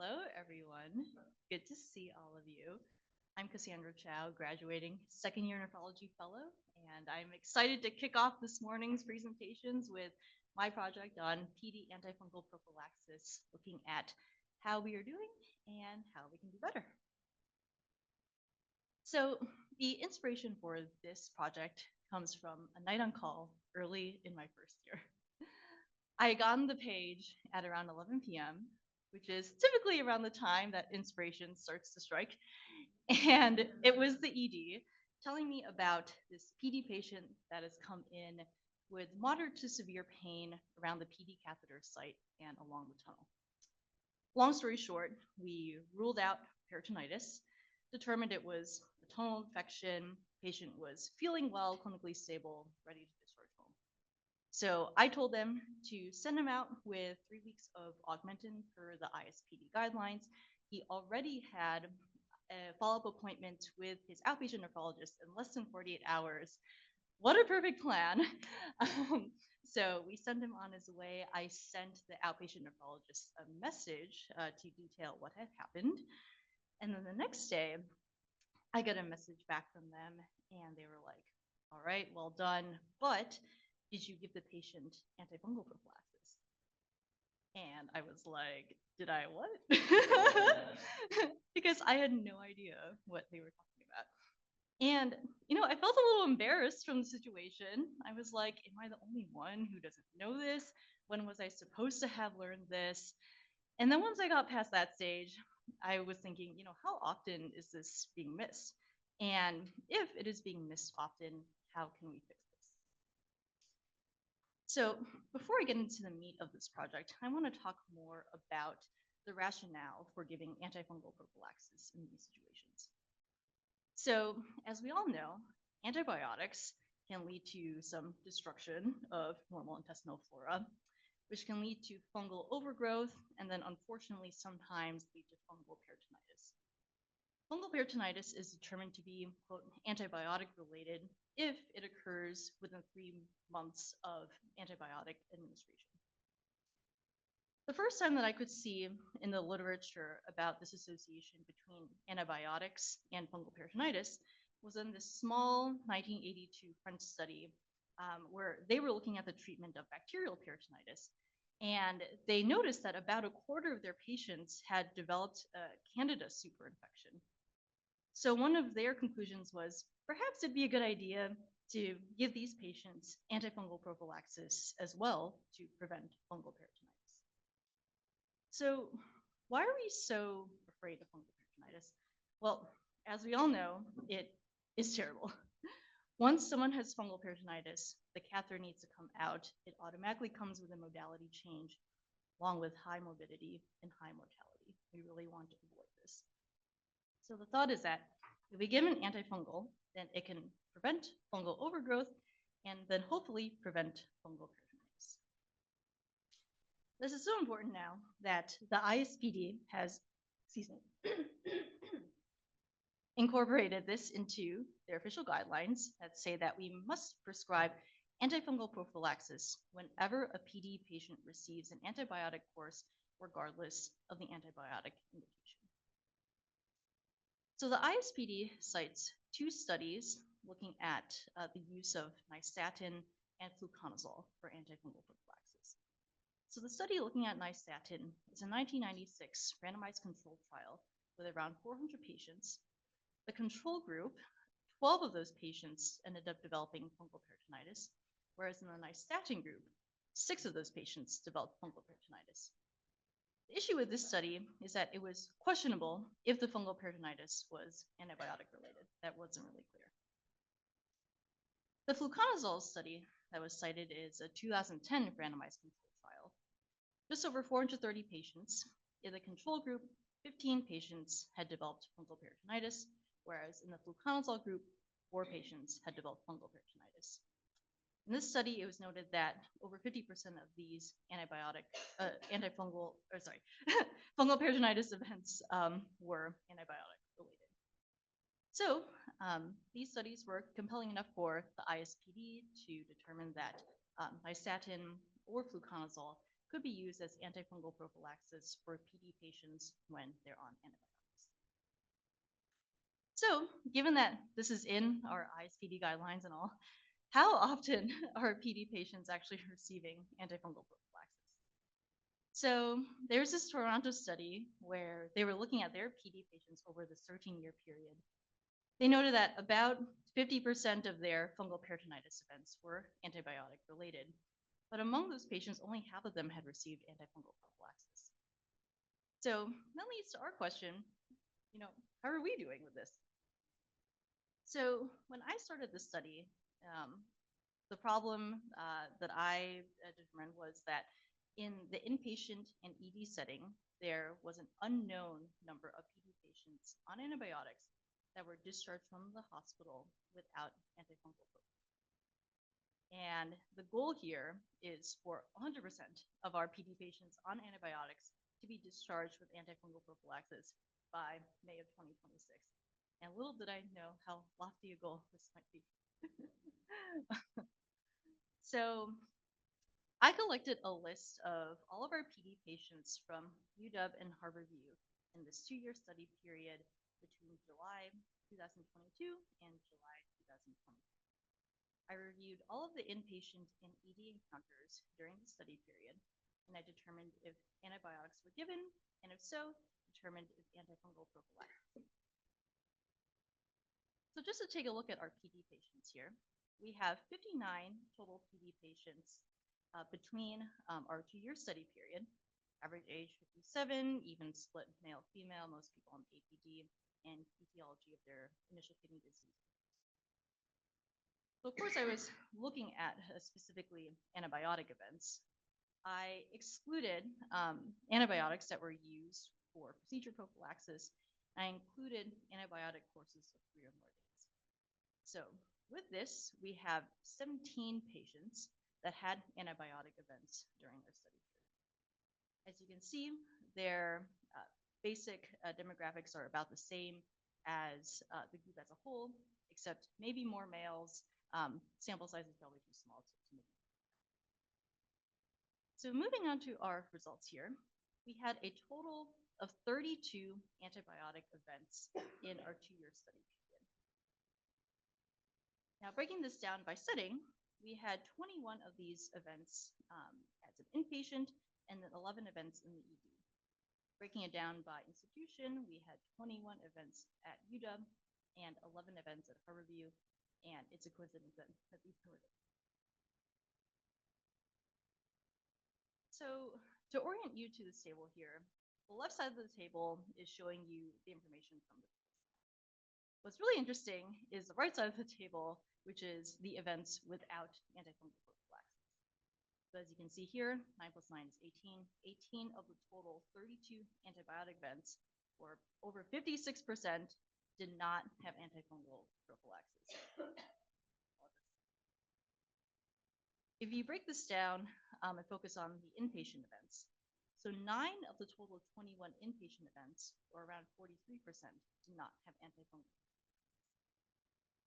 Hello, everyone. Good to see all of you. I'm Cassandra Chiao, graduating second year nephrology fellow, and I'm excited to kick off this morning's presentations with my project on PD antifungal prophylaxis, looking at how we are doing and how we can do better. So, the inspiration for this project comes from a night on call early in my first year. I got on the page at around 11 p.m., which is typically around the time that inspiration starts to strike. And it was the ED telling me about this PD patient that has come in with moderate to severe pain around the PD catheter site and along the tunnel. Long story short, we ruled out peritonitis, determined it was a tunnel infection, patient was feeling well, clinically stable, ready to discharge home. So I told them to send him out with 3 weeks of Augmentin per the ISPD guidelines. He already had a follow-up appointment with his outpatient nephrologist in less than 48 hours. What a perfect plan. So we sent him on his way. I sent the outpatient nephrologist a message to detail what had happened. And then the next day, I got a message back from them, and they were like, all right, well done, but did you give the patient antifungal prophylaxis? And I was like, did I what? Because I had no idea what they were talking about. And, I felt a little embarrassed from the situation. I was like, am I the only one who doesn't know this? When was I supposed to have learned this? And then once I got past that stage, I was thinking, how often is this being missed? And if it is being missed often, how can we fix this? So before I get into the meat of this project, I want to talk more about the rationale for giving antifungal prophylaxis in these situations. So as we all know, antibiotics can lead to some destruction of normal intestinal flora, which can lead to fungal overgrowth and then unfortunately sometimes lead to fungal peritonitis. Fungal peritonitis is determined to be, quote, antibiotic related if it occurs within 3 months of antibiotic administration. The first time that I could see in the literature about this association between antibiotics and fungal peritonitis was in this small 1982 French study where they were looking at the treatment of bacterial peritonitis. And they noticed that about a quarter of their patients had developed a Candida superinfection. So one of their conclusions was perhaps it'd be a good idea to give these patients antifungal prophylaxis as well to prevent fungal peritonitis. So why are we so afraid of fungal peritonitis? Well, as we all know, it is terrible. Once someone has fungal peritonitis, the catheter needs to come out. It automatically comes with a modality change, along with high morbidity and high mortality. We really want to avoid this. So the thought is that if we give an antifungal, then it can prevent fungal overgrowth and then hopefully prevent fungal peritonitis. This is so important now that the ISPD has, incorporated this into their official guidelines that say that we must prescribe antifungal prophylaxis whenever a PD patient receives an antibiotic course, regardless of the antibiotic indication. So the ISPD cites 2 studies looking at the use of nystatin and fluconazole for antifungal prophylaxis. So the study looking at nystatin is a 1996 randomized controlled trial with around 400 patients. The control group, 12 of those patients ended up developing fungal peritonitis, whereas in the nystatin group, 6 of those patients developed fungal peritonitis. The issue with this study is that it was questionable if the fungal peritonitis was antibiotic related. That wasn't really clear. The fluconazole study that was cited is a 2010 randomized controlled trial. Just over 430 patients. In the control group, 15 patients had developed fungal peritonitis, whereas in the fluconazole group, 4 patients had developed fungal peritonitis. In this study, it was noted that over 50% of these fungal peritonitis events were antibiotic related. So these studies were compelling enough for the ISPD to determine that nystatin or fluconazole could be used as antifungal prophylaxis for PD patients when they're on antibiotics. So, given that this is in our ISPD guidelines and all, how often are PD patients actually receiving antifungal prophylaxis? So, there's this Toronto study where they were looking at their PD patients over the 13-year period. They noted that about 50% of their fungal peritonitis events were antibiotic related, but among those patients, only half of them had received antifungal prophylaxis. So that leads to our question, how are we doing with this? So when I started this study, the problem that I determined was that in the inpatient and ED setting, there was an unknown number of PD patients on antibiotics that were discharged from the hospital without antifungal prophylaxis. And the goal here is for 100% of our PD patients on antibiotics to be discharged with antifungal prophylaxis by May of 2026. And little did I know how lofty a goal this might be. So I collected a list of all of our PD patients from UW and Harborview in this 2-year study period between July 2022 and July 2020. I reviewed all of the inpatient and ED encounters during the study period, and I determined if antibiotics were given, and if so, determined if antifungal prophylaxis. So just to take a look at our PD patients here, we have 59 total PD patients between our 2-year study period, average age 57, even split male-female, most people on APD, and etiology of their initial kidney disease. So of course I was looking at specifically antibiotic events. I excluded antibiotics that were used for procedure prophylaxis. I included antibiotic courses of 3 or more days. So with this, we have 17 patients that had antibiotic events during their study period. As you can see, their basic demographics are about the same as the group as a whole, except maybe more males. Sample size is probably too small to make it. So moving on to our results here, we had a total of 32 antibiotic events in our 2-year study period. Now breaking this down by setting, we had 21 of these events as an inpatient and then 11 events in the ED. Breaking it down by institution, we had 21 events at UW and 11 events at Harborview, and it's a coincidence that these were there. So to orient you to this table here, the left side of the table is showing you the information from the What's really interesting is the right side of the table, which is the events without antifungal prophylaxis. So as you can see here, 9 plus 9 is 18. 18 of the total 32 antibiotic events, or over 56%, did not have antifungal prophylaxis. If you break this down and focus on the inpatient events, so 9 of the total 21 inpatient events, or around 43%, did not have antifungal.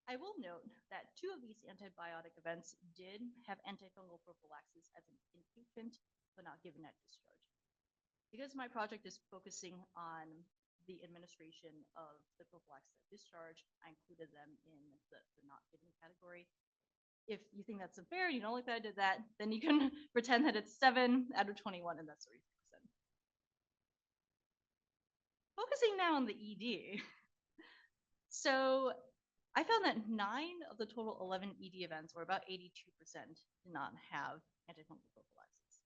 I will note that 2 of these antibiotic events did have antifungal prophylaxis as an inpatient, but not given at discharge. Because my project is focusing on the administration of the prophylaxis at discharge, I included them in the not given category. If you think that's unfair, you don't like that I did that, then you can pretend that it's 7 out of 21, and that's 33%. Focusing now on the ED. So I found that 9 of the total 11 ED events, or about 82%, did not have antifungal prophylaxis.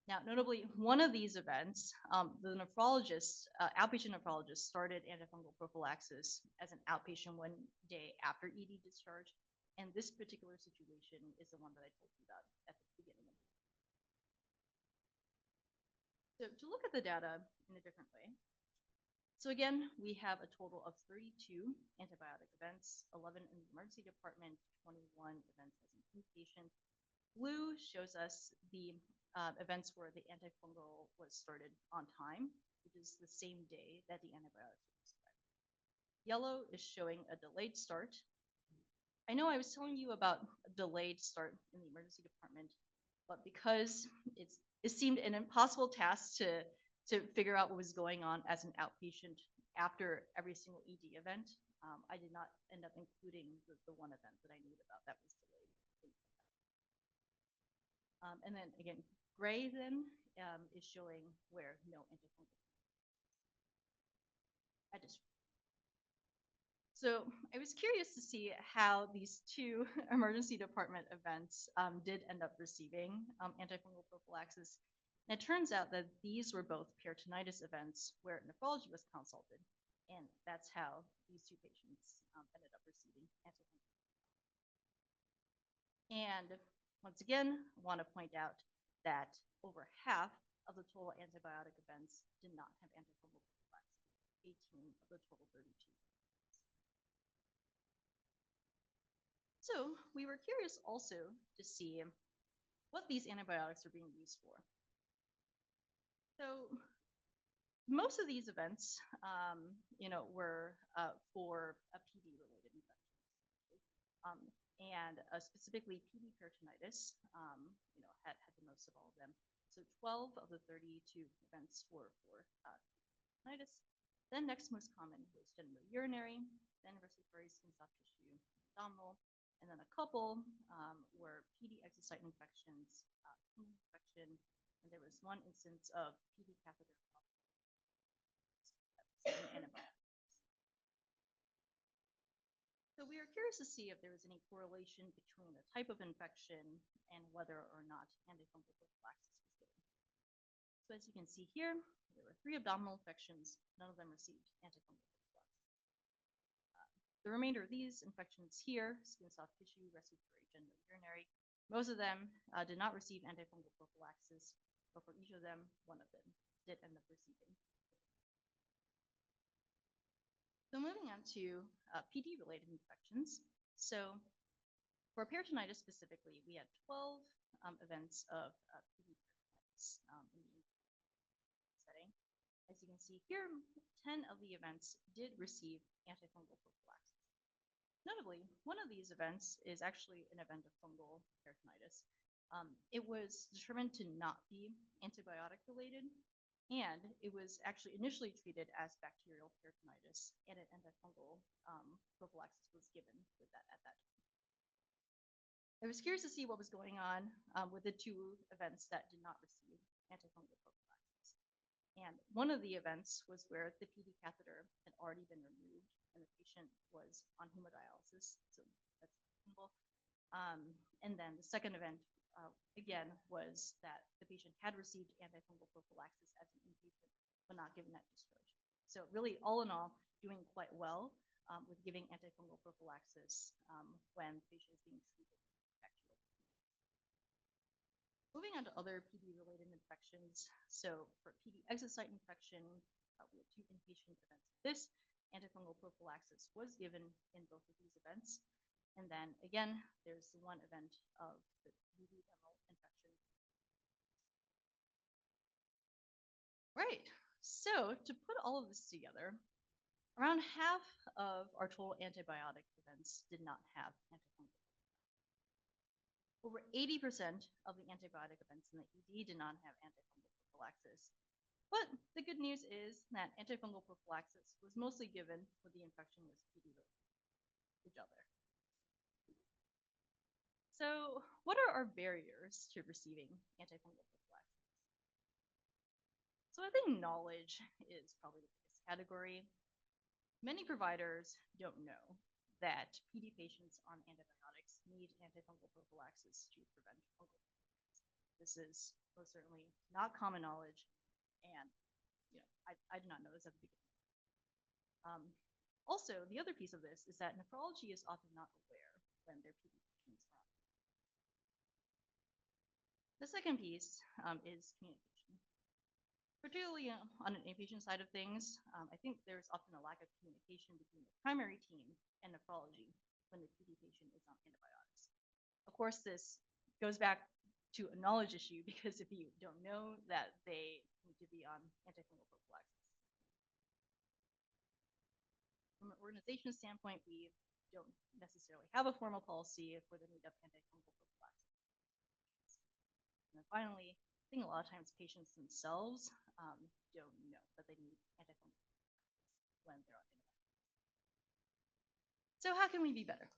Now, notably, one of these events, the nephrologist, outpatient nephrologist, started antifungal prophylaxis as an outpatient 1 day after ED discharge, and this particular situation is the one that I told you about at the beginning of the video. So to look at the data in a different way, so again, we have a total of 32 antibiotic events, 11 in the emergency department, 21 events as an inpatient. Blue shows us the events where the antifungal was started on time, which is the same day that the antibiotics were prescribed. Yellow is showing a delayed start. I know I was telling you about a delayed start in the emergency department, but because it's It seemed an impossible task to figure out what was going on as an outpatient after every single ED event. I did not end up including the one event that I knew about that was delayed. And then again, gray then is showing where no antifungal. So I was curious to see how these two emergency department events did end up receiving antifungal prophylaxis. And it turns out that these were both peritonitis events where nephrology was consulted, and that's how these two patients ended up receiving antifungal. And once again, I want to point out that over half of the total antibiotic events did not have antifungal prophylaxis, 18 of the total 32. So we were curious also to see what these antibiotics are being used for. So most of these events, were for a PD-related infections, and specifically PD peritonitis, had the most of all of them. So 12 of the 32 events were for peritonitis. Then next most common was genitourinary, then respiratory, skin soft tissue, abdominal, and then a couple were PD exocyte infections, infection, and there was one instance of PD catheter antibiotics. So we were curious to see if there was any correlation between the type of infection and whether or not antifungal prophylaxis was given. So as you can see here, there were 3 abdominal infections. None of them received antifungal prophylaxis. The remainder of these infections here, skin soft tissue, respiratory, genitourinary, most of them did not receive antifungal prophylaxis, but for each of them, one of them did end up receiving. So moving on to PD-related infections. So for peritonitis specifically, we had 12 events of PD peritonitis in the setting. As you can see here, 10 of the events did receive antifungal prophylaxis. Notably, one of these events is actually an event of fungal peritonitis. It was determined to not be antibiotic related, and it was actually initially treated as bacterial peritonitis, and an antifungal prophylaxis was given with that at that time. I was curious to see what was going on with the 2 events that did not receive antifungal prophylaxis. And one of the events was where the PD catheter had already been removed and the patient was on hemodialysis, so that's simple. And then the second event, again, was that the patient had received antifungal prophylaxis as an inpatient, but not given that discharge. So really, all in all, doing quite well with giving antifungal prophylaxis when the patient is being treated with bacterial. Moving on to other PD-related infections. So for PD exocyte infection, we had 2 inpatient events of this. Antifungal prophylaxis was given in both of these events. And then again, there's the one event of the UVML infection. Right, so to put all of this together, around half of our total antibiotic events did not have antifungal. Over 80% of the antibiotic events in the ED did not have antifungal prophylaxis. But the good news is that antifungal prophylaxis was mostly given when the infection was PD-related to each other. So what are our barriers to receiving antifungal prophylaxis? So I think knowledge is probably the biggest category. Many providers don't know that PD patients on antibiotics need antifungal prophylaxis to prevent fungal infections. This is most certainly not common knowledge, and I did not know this at the beginning. Also, the other piece of this is that nephrology is often not aware when their PD patients are on. The second piece is communication. Particularly on an inpatient side of things, I think there's often a lack of communication between the primary team and nephrology when the PD patient is on antibiotics. Of course, this goes back to a knowledge issue because if you don't know that they need to be on antifungal prophylaxis. From an organization standpoint, we don't necessarily have a formal policy for the need of antifungal prophylaxis. And then finally, think a lot of times patients themselves don't know that they need antifungal when they're on antibiotics. So how can we be better?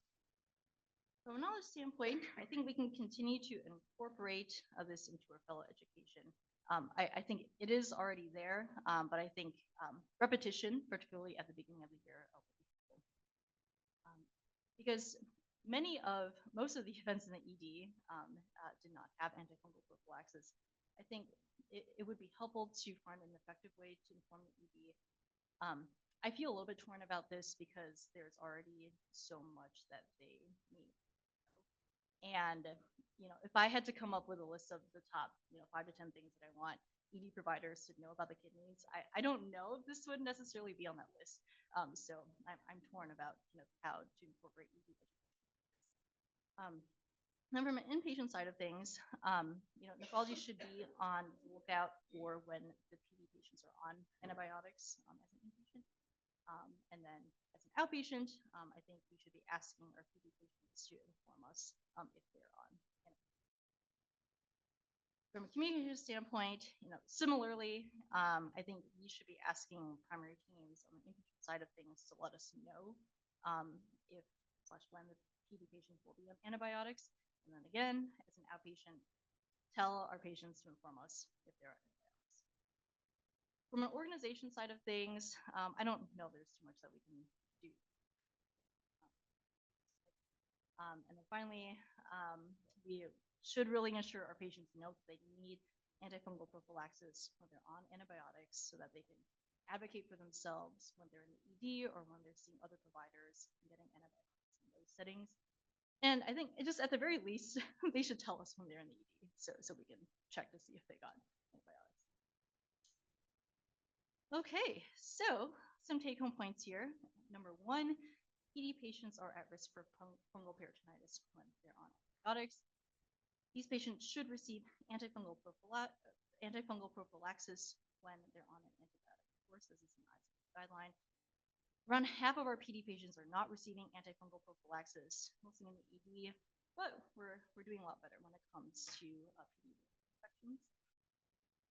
From a knowledge standpoint, I think we can continue to incorporate this into our fellow education. I think it is already there, but I think repetition, particularly at the beginning of the year, will be helpful. Because most of the events in the ED did not have antifungal prophylaxis. I think it would be helpful to find an effective way to inform the ED. I feel a little bit torn about this because there's already so much that they need. And if I had to come up with a list of the top 5 to 10 things that I want ED providers to know about the kidneys, I don't know if this would necessarily be on that list. So I'm torn about how to incorporate ED education. Then from an inpatient side of things, nephrology should be on the lookout for when the PD patients are on antibiotics as an inpatient. And then as an outpatient, I think we should be asking our PD patients to inform us if they're on antibiotics. From a communication standpoint, similarly, I think we should be asking primary teams on the inpatient side of things to let us know if/when the PD patients will be on antibiotics. And then again, as an outpatient, tell our patients to inform us if they're on antibiotics. From an organization side of things, I don't know there's too much that we can do. And then finally, we should really ensure our patients know that they need antifungal prophylaxis when they're on antibiotics so that they can advocate for themselves when they're in the ED or when they're seeing other providers and getting antibiotics in those settings. And I think just at the very least, they should tell us when they're in the ED so we can check to see if they got antibiotics. Okay, so some take-home points here. Number 1, ED patients are at risk for fungal peritonitis when they're on antibiotics. These patients should receive antifungal prophylaxis when they're on an antibiotic course. This is an ICD guideline. Around half of our PD patients are not receiving antifungal prophylaxis, mostly in the ED, but we're doing a lot better when it comes to PD infections.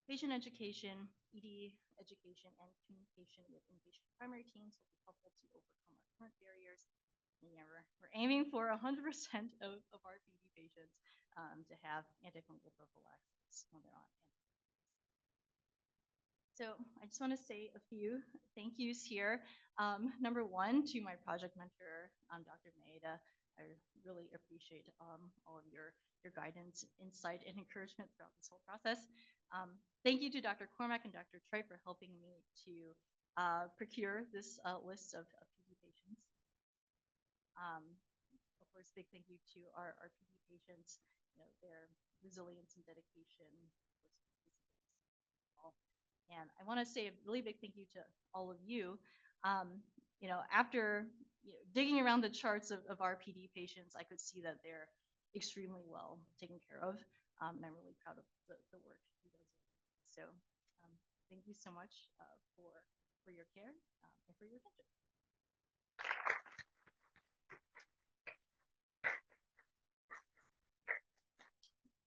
Patient education, ED education, and communication with inpatient primary teams will be helpful to overcome our current barriers. And yeah, we're aiming for 100% of our PD patients to have antifungal prophylaxis when they're on antibiotics. So I just want to say a few thank yous here. Number 1, to my project mentor, Dr. Maeda. I really appreciate all of your guidance, insight, and encouragement throughout this whole process. Thank you to Dr. Cormack and Dr. Trey for helping me to procure this list of PD patients. Of course, big thank you to our PD patients, their resilience and dedication. And I want to say a really big thank you to all of you. After digging around the charts of our PD patients, I could see that they're extremely well taken care of, and I'm really proud of the work you guys are doing. So thank you so much for your care and for your attention.